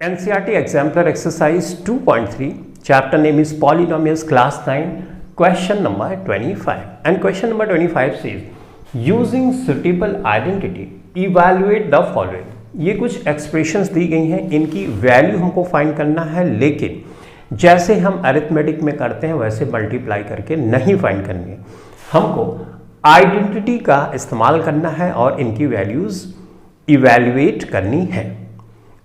NCERT Exemplar Exercise 2.3, chapter name is Polynomials, class 9, question number 25. And question number 25 says, using suitable identity, evaluate the following. ये कुछ expressions दी गई हैं, इनकी value हमको find करना है, लेकिन जैसे हम अरिथमेटिक में करते हैं वैसे मल्टीप्लाई करके नहीं फाइंड करनी है, हमको आइडेंटिटी का इस्तेमाल करना है और इनकी वैल्यूज इवैल्यूएट करनी है।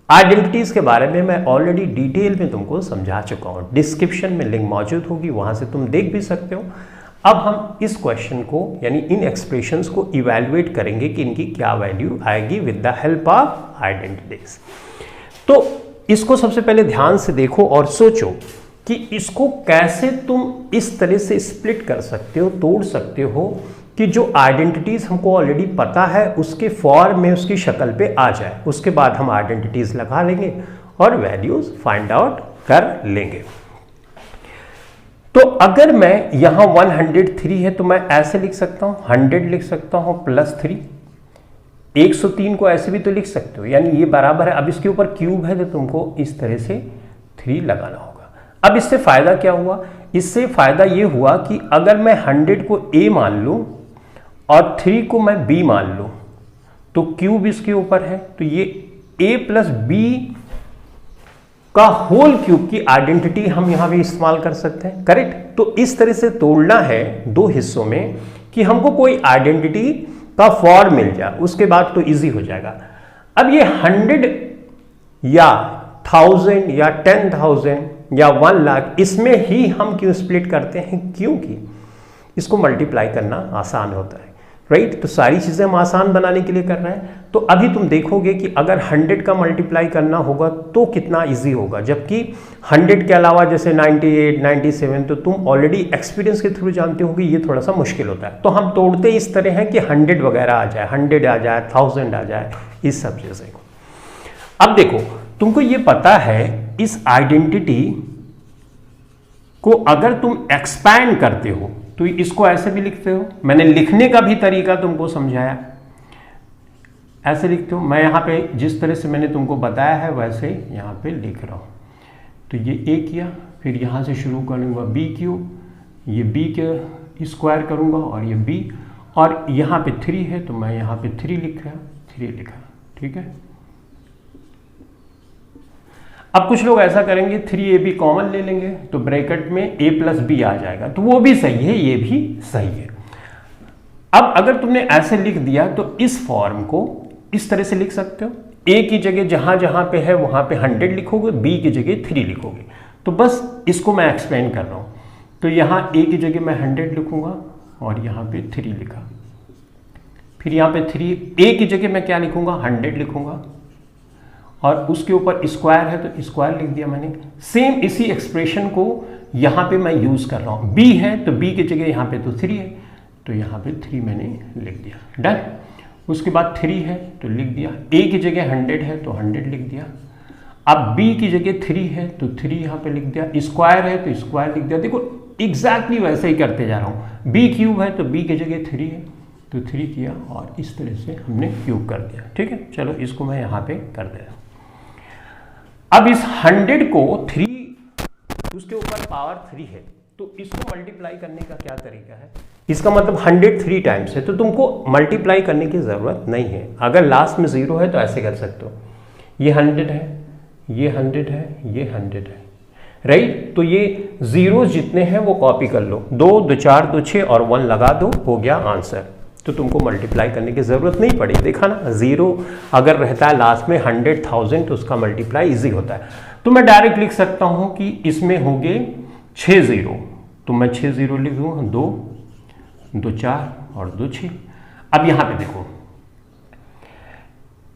आइडेंटिटीज के बारे में मैं ऑलरेडी डिटेल में तुमको समझा चुका हूँ, डिस्क्रिप्शन में लिंक मौजूद होगी, वहां से तुम देख भी सकते हो। अब हम इस क्वेश्चन को यानी इन एक्सप्रेशंस को इवैल्यूएट करेंगे कि इनकी क्या वैल्यू आएगी with the help of identities. तो इसको सबसे पहले ध्यान से देखो और सोचो कि इसको कैसे तुम इस तरह से स्प्लिट कर सकते हो, तोड़ सकते हो कि जो आइडेंटिटीज हमको ऑलरेडी पता है उसके फॉर्म में उसकी शक्ल पे आ जाए। उसके बाद हम आइडेंटिटीज लगा लेंगे और वैल्यूज फाइंड आउट कर लेंगे। तो अगर मैं यहां 103 है तो मैं ऐसे लिख सकता हूं, 100 लिख सकता हूं प्लस 3, 103 को ऐसे भी तो लिख सकते हो, यानी ये बराबर है। अब इसके ऊपर क्यूब है तो तुमको इस तरह से 3 लगाना होगा। अब इससे फायदा क्या हुआ? इससे फायदा ये हुआ कि अगर मैं 100 को a मान लूं और 3 को मैं b मान लूं तो क्यूब इसके ऊपर है, तो ये a प्लस बी का होल क्यूब की आइडेंटिटी हम यहां भी इस्तेमाल कर सकते हैं, करेक्ट। तो इस तरह से तोड़ना है दो हिस्सों में कि हमको कोई आइडेंटिटी का फॉर्म मिल जाए, उसके बाद तो इजी हो जाएगा। अब ये 100 या 1000 या 10,000 या 1 लाख, इसमें ही हम क्यों स्प्लिट करते हैं? क्योंकि इसको मल्टीप्लाई करना आसान होता है, राइट। तो सारी चीजें हम आसान बनाने के लिए कर रहे हैं। तो अभी तुम देखोगे कि अगर 100 का मल्टीप्लाई करना होगा तो कितना इजी होगा, जबकि 100 के अलावा जैसे 98, 97 तो तुम ऑलरेडी एक्सपीरियंस के थ्रू जानते हो कि ये थोड़ा सा मुश्किल होता है। तो हम तोड़ते इस तरह हैं कि 100 वगैरह आ जाए, 100 आ जाए, 1000 आ जाए, इस सब चीजें को। अब देखो, तुमको ये पता है इस आइडेंटिटी को अगर तुम एक्सपैंड करते हो तो इसको ऐसे भी लिखते हो। मैंने लिखने का भी तरीका तुमको समझाया, ऐसे लिखते हो। मैं यहाँ पे जिस तरह से मैंने तुमको बताया है वैसे यहाँ पे लिख रहा हूँ। तो ये a किया, फिर यहाँ से शुरू करूँगा b क्यूब, ये b के स्क्वायर करूँगा और ये b, और यहाँ पे 3 है तो मैं यहाँ पे 3 लिखा, ठीक है। अब कुछ लोग ऐसा करेंगे 3ab कॉमन ले लेंगे तो ब्रैकेट में a प्लस b आ जाएगा, तो वो भी सही है, ये भी सही है। अब अगर तुमने ऐसे लिख दिया तो इस फॉर्म को इस तरह से लिख सकते हो। a की जगह जहां जहां पे है वहां पे 100 लिखोगे, b की जगह 3 लिखोगे। तो बस इसको मैं एक्सप्लेन कर रहा हूं। तो यहां a की जगह मैं 100 लिखूंगा और यहां पे 3 लिखा, फिर यहां पे 3, a की जगह मैं क्या लिखूंगा? 100 लिखूंगा और उसके ऊपर स्क्वायर है तो स्क्वायर लिख दिया मैंने। सेम इसी एक्सप्रेशन को यहाँ पे मैं यूज कर रहा हूँ। b है तो b की जगह यहाँ पे तो 3 है तो यहाँ पे 3 मैंने लिख दिया, डन। उसके बाद 3 है तो लिख दिया, a की जगह 100 है तो 100 लिख दिया। अब b की जगह 3 है तो 3 यहाँ पे लिख दिया, स्क्वायर है तो स्क्वायर लिख दिया। देखो एग्जैक्टली वैसे ही करते जा रहा हूँ। b क्यूब है तो b की जगह 3 है तो 3 किया और इस तरह से हमने क्यूब कर दिया, ठीक है। चलो इसको मैं यहाँ पे कर दे रहा हूँ। अब इस 100 को 3 उसके ऊपर पावर 3 है तो इसको मल्टीप्लाई करने का क्या तरीका है? इसका मतलब 103 टाइम्स है तो तुमको मल्टीप्लाई करने की जरूरत नहीं है। अगर लास्ट में 0 है तो ऐसे कर सकते हो, ये 100 है, ये 100 है, ये 100 है, राइट। तो ये जीरो जितने हैं वो कॉपी कर लो, 2 2 4 2 6 और 1 लगा दो, हो गया आंसर। तो तुमको मल्टीप्लाई करने की जरूरत नहीं पड़ी। देखा ना, 0 अगर रहता है लास्ट में 100,000 तो उसका मल्टीप्लाई इजी होता है। तो मैं डायरेक्ट लिख सकता हूं कि इसमें होंगे 6 0, तो मैं 6 0 लिख दूंगा, 2 2 4 और 2 6। अब यहां पे देखो,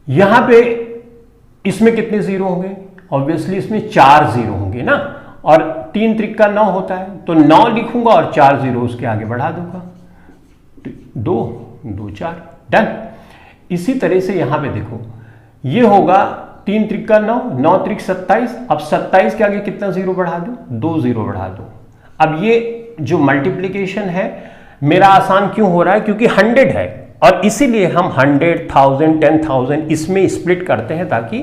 यहां पे इसमें कितने 0 होंगे? ऑब्वियसली इसमें 4 0 होंगे ना, और 3 त्रिका 9 होता है तो 9 लिखूंगा और 4 0 उसके आगे बढ़ा दूंगा, 2 2 4, डन। इसी तरह से यहां पे देखो, ये होगा 3 त्रिका 9, 9 त्रिक 27। अब 27 के आगे कितना 0 बढ़ा दूं? 2 0 बढ़ा दूं। अब ये जो मल्टीप्लीकेशन है मेरा आसान क्यों हो रहा है? क्योंकि 100 है और इसीलिए हम 100, 1000, 10,000 इसमें स्प्लिट करते हैं ताकि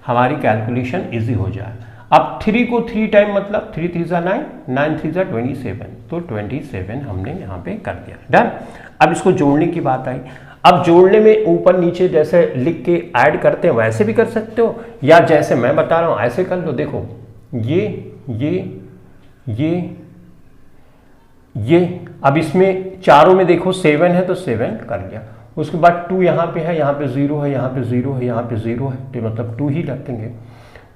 हमारी कैलकुलेशन इजी हो जाए। अब 3 को 3 टाइम मतलब 3 3 जा 9, 9 3 जा 27, तो 27 हमने यहाँ पे कर दिया। डन। अब इसको जोड़ने की बात आई। अब जोड़ने में ऊपर नीचे जैसे लिख के ऐड करते हैं वैसे भी कर सकते हो, या जैसे मैं बता रहा हूँ ऐसे कर लो। देखो ये अब इसमें चारों में देखो 7 है तो 7 कर लिया। उसके बाद 2 यहाँ पे है, यहाँ पे 0 है, यहाँ पे 0 है, यहाँ पे 0 है, तो मतलब 2 ही रखेंगे।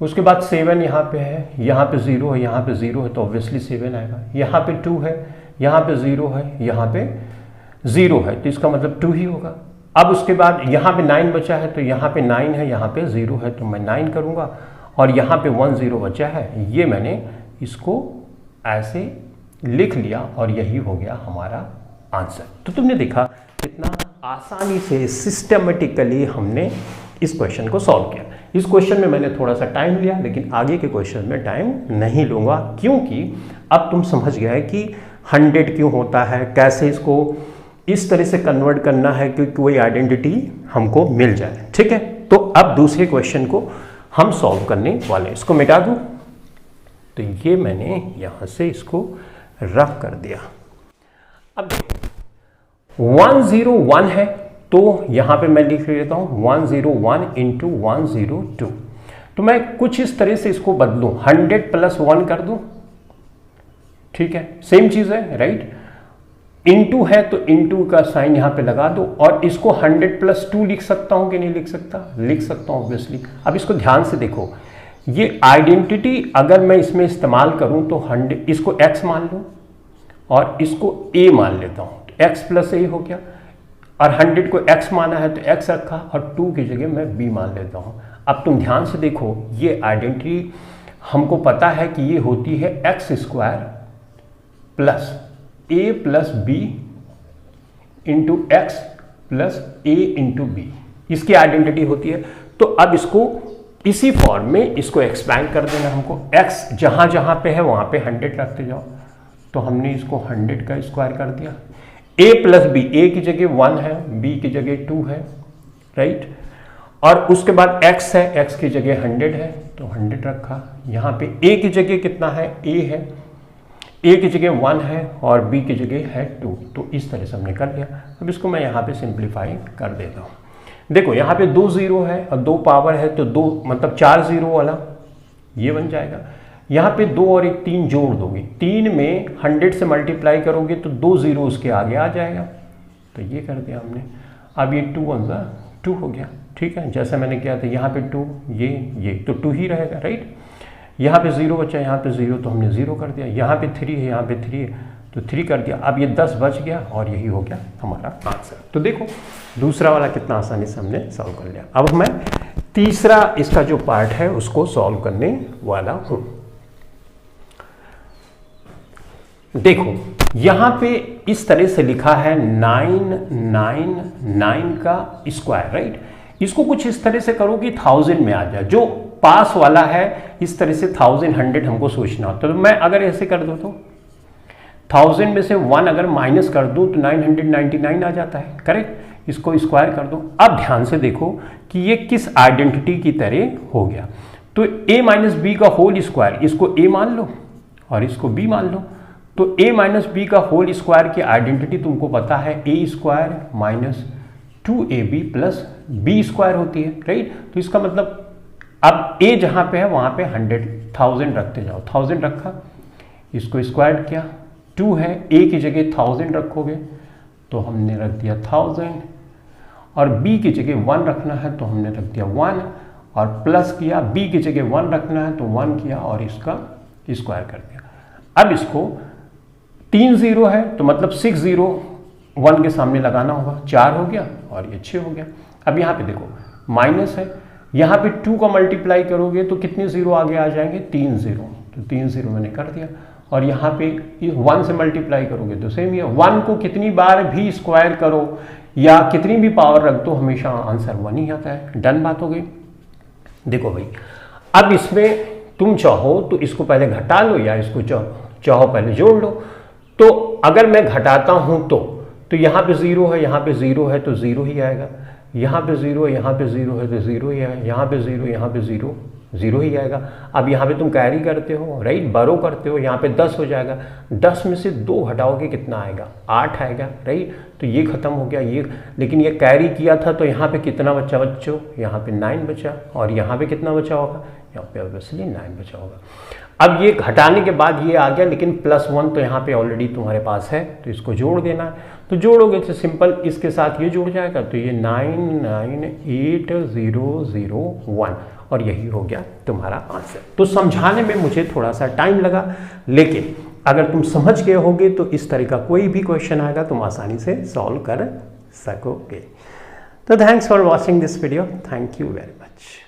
उसके बाद 7 यहाँ पे है, यहाँ पे 0 है, यहाँ पे 0 है, तो ऑब्वियसली 7 आएगा। यहाँ पे 2 है, यहाँ पे 0 है, यहाँ पे 0 है, तो इसका मतलब 2 ही होगा। अब उसके बाद यहाँ पे 9 बचा है, तो यहाँ पे 9 है, यहाँ पे 0 है, तो मैं 9 करूँगा। और यहाँ पे 1 0 बचा है, ये मैंने इसको ऐसे लिख लिया और यही हो गया हमारा आंसर। तो तुमने देखा कितना आसानी से सिस्टमेटिकली हमने इस क्वेश्चन को सॉल्व किया। इस क्वेश्चन में मैंने थोड़ा सा टाइम लिया, लेकिन आगे के क्वेश्चन में टाइम नहीं लूँगा, क्योंकि अब तुम समझ गए कि 100 क्यों होता है, कैसे इसको इस तरह से कन्वर्ट करना है कि कोई आइडेंटिटी हमको मिल जाए। ठीक है, तो अब दूसरे क्वेश्चन को हम सॉल्व करने वाले हैं। इसको मिटा दूँ, तो ये मैंने यहाँ से इसको रफ कर दिया। अब 101 है, तो यहां पे मैं लिख लेता हूं 101 इंटू 102। तो मैं कुछ इस तरह से इसको बदलूं, 100 + 1 कर दूं। ठीक है, सेम चीज है, राइट। इंटू है तो इंटू का साइन यहां पे लगा दो, और इसको 100 + 2 लिख सकता हूं कि नहीं लिख सकता? लिख सकता हूं ऑब्वियसली। अब इसको ध्यान से देखो, ये आइडेंटिटी अगर मैं इसमें इस्तेमाल करूं तो 100, इसको x मान लूं और इसको a मान लेता हूं, तो x + a हो गया। और 100 को x माना है तो x रखा, और 2 की जगह मैं b मान लेता हूं। अब तुम ध्यान से देखो, ये आइडेंटिटी हमको पता है कि ये होती है x² + a + b into x + a into b, इसकी आइडेंटिटी होती है। तो अब इसको इसी फॉर्म में इसको एक्सपैंड कर देना हमको। x जहां जहां पे है वहां पे 100 रखते जाओ, तो हमने इसको 100 का स्क्वायर कर दिया। a + b, a की जगह 1 है, b की जगह 2 है, राइट। और उसके बाद x है, x की जगह 100 है, तो 100 रखा। यहाँ पे a की जगह कितना है? a है, a की जगह 1 है और b की जगह है 2, तो इस तरह से हमने कर लिया। अब इसको मैं यहाँ पे सिंप्लीफाई कर देता हूँ। देखो यहाँ पे 2 0 है और 2 पावर है, तो 2 मतलब 4 0 वाला ये बन जाएगा। यहाँ पे 2 और 1 3 जोड़ दोगे, 3 में 100 से मल्टीप्लाई करोगे तो 2 0 उसके आगे आ जाएगा, तो ये कर दिया हमने। अब ये 2 1 जा 2 हो गया। ठीक है, जैसा मैंने किया था, यहाँ पे 2, ये तो 2 ही रहेगा, राइट। यहाँ पे 0 बचा, यहाँ पे 0, तो हमने 0 कर दिया। यहाँ पे 3 है, यहाँ पे 3 है, तो 3 कर दिया। अब ये 10 बच गया और यही हो गया हमारा आंसर। तो देखो दूसरा वाला कितना आसानी से हमने सॉल्व कर लिया। अब मैं तीसरा इसका जो पार्ट है उसको सॉल्व करने वाला हूं। देखो यहां पे इस तरह से लिखा है 999 का स्क्वायर, राइट। इसको कुछ इस तरह से करो कि 1000 में आ जाए। जो पास वाला है इस तरह से 1000 100 हमको सोचना होता है। तो मैं अगर ऐसे कर दूं तो 1000 में से 1 अगर माइनस कर दूं तो 999 आ जाता है, करेक्ट। इसको स्क्वायर कर दो। अब ध्यान से देखो कि ये किस आइडेंटिटी की तरह हो गया। तो a माइनस बी का होल स्क्वायर, इसको a मान लो और इसको b मान लो। तो a माइनस बी का होल स्क्वायर की आइडेंटिटी तुमको पता है a² minus 2ab plus b² होती है, राइट। तो इसका मतलब अब a जहां पे है वहां पे 1000 रखते जाओ। 1000 रखा, इसको स्क्वायर किया, 2 है, a की जगह 1000 रखोगे तो हमने रख दिया 1000, और b की जगह 1 रखना है तो हमने रख दिया 1, और प्लस किया, b की जगह 1 रखना है तो 1 किया और इसका स्क्वायर कर दिया। अब इसको 3 0 है तो मतलब 6 0 1 के सामने लगाना होगा, 4 हो गया और ये 6 हो गया। अब यहाँ पे देखो माइनस है, यहाँ पे 2 का मल्टीप्लाई करोगे तो कितने 0 आगे आ जाएंगे? 3 0, तो 3 0 मैंने कर दिया। और यहाँ पे 1 से मल्टीप्लाई करोगे तो सेम ही है। 1 को कितनी बार भी स्क्वायर करो या कितनी भी पावर रख दो हमेशा आंसर 1 ही आता है। डन बात हो गई। देखो भाई, अब इसमें तुम चाहो तो इसको पहले घटा लो या इसको चाहो पहले जोड़ लो। तो अगर मैं घटाता हूं तो यहाँ पे 0 है, यहाँ पे 0 है तो 0 ही आएगा। यहाँ पे 0, यहाँ पे 0 है तो 0 ही है, यहाँ पे 0, यहाँ पे 0, 0 ही आएगा। अब यहाँ पे तुम कैरी करते हो, राइट, बरो करते हो, यहाँ पे 10 हो जाएगा, 10 में से 2 हटाओगे कितना आएगा, 8 आएगा, राइट। तो ये खत्म हो गया ये, लेकिन ये कैरी किया था तो यहाँ पे कितना बचा बच्चों, यहाँ पे 9 बचा, और यहाँ पे कितना बचा होगा, यहाँ पे ऑब्वियसली 9 बचा होगा। अब ये हटाने के बाद ये आ गया, लेकिन +1 तो यहाँ पे ऑलरेडी तुम्हारे पास है, तो इसको जोड़ देना है। तो जोड़ोगे तो सिंपल इसके साथ ये जुड़ जाएगा, तो ये 998,001, और यही हो गया तुम्हारा आंसर। तो समझाने में मुझे थोड़ा सा टाइम लगा, लेकिन अगर तुम समझ गए होगे तो इस तरह का कोई भी क्वेश्चन आएगा तुम आसानी से सॉल्व कर सकोगे। तो thanks for watching this video, thank you very much.